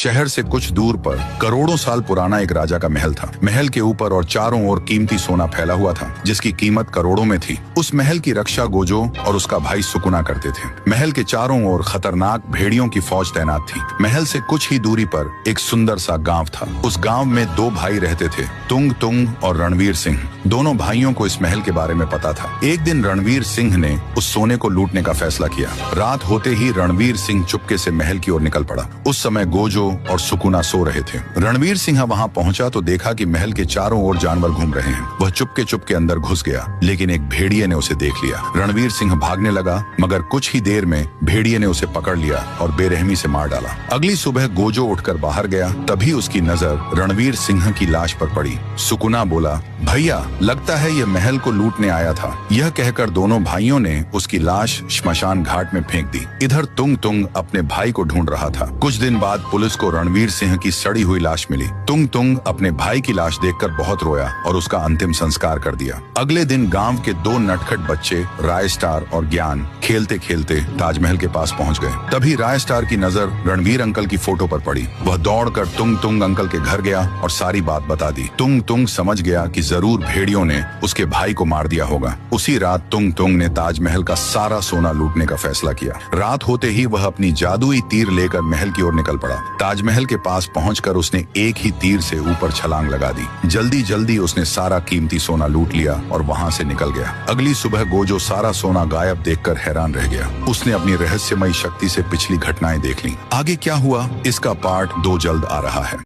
शहर से कुछ दूर पर करोड़ों साल पुराना एक राजा का महल था। महल के ऊपर और चारों ओर कीमती सोना फैला हुआ था, जिसकी कीमत करोड़ों में थी। उस महल की रक्षा गोजो और उसका भाई सुकुना करते थे। महल के चारों ओर खतरनाक भेड़ियों की फौज तैनात थी। महल से कुछ ही दूरी पर एक सुंदर सा गांव था। उस गांव में दो भाई रहते थे, तुंग तुंग और रणवीर सिंह। दोनों भाइयों को इस महल के बारे में पता था। एक दिन रणवीर सिंह ने उस सोने को लूटने का फैसला किया। रात होते ही रणवीर सिंह चुपके से महल की ओर निकल पड़ा। उस समय गोजो और सुकुना सो रहे थे। रणवीर सिंह वहां पहुंचा तो देखा कि महल के चारों ओर जानवर घूम रहे हैं। वह चुपके चुपके अंदर घुस गया, लेकिन एक भेड़िए ने उसे देख लिया। रणवीर सिंह भागने लगा, मगर कुछ ही देर में भेड़िए ने उसे पकड़ लिया और बेरहमी से मार डाला। अगली सुबह गोजो उठकर बाहर गया, तभी उसकी नजर रणवीर सिंह की लाश पर पड़ी। सुकुना बोला, भैया, लगता है यह महल को लूटने आया था। यह कहकर दोनों भाइयों ने उसकी लाश श्मशान घाट में फेंक दी। इधर तुंग तुंग अपने भाई को ढूंढ रहा था। कुछ दिन बाद पुलिस को रणवीर सिंह की सड़ी हुई लाश मिली। तुंग तुंग अपने भाई की लाश देखकर बहुत रोया और उसका अंतिम संस्कार कर दिया। अगले दिन गांव के दो नटखट बच्चे राय स्टार और ज्ञान खेलते खेलते ताजमहल के पास पहुंच गए। तभी राय स्टार की नजर रणवीर अंकल की फोटो पर पड़ी। वह दौड़कर तुंग तुंग अंकल के घर गया और सारी बात बता दी। तुंग तुंग समझ गया कि जरूर भेड़ियों ने उसके भाई को मार दिया होगा। उसी रात तुंग तुंग ने ताजमहल का सारा सोना लूटने का फैसला किया। रात होते ही वह अपनी जादुई तीर लेकर महल की ओर निकल पड़ा। ताजमहल के पास पहुंचकर उसने एक ही तीर से ऊपर छलांग लगा दी। जल्दी जल्दी उसने सारा कीमती सोना लूट लिया और वहां से निकल गया। अगली सुबह गोजो सारा सोना गायब देखकर हैरान रह गया। उसने अपनी रहस्यमयी शक्ति से पिछली घटनाएं देख ली। आगे क्या हुआ, इसका पार्ट 2 जल्द आ रहा है।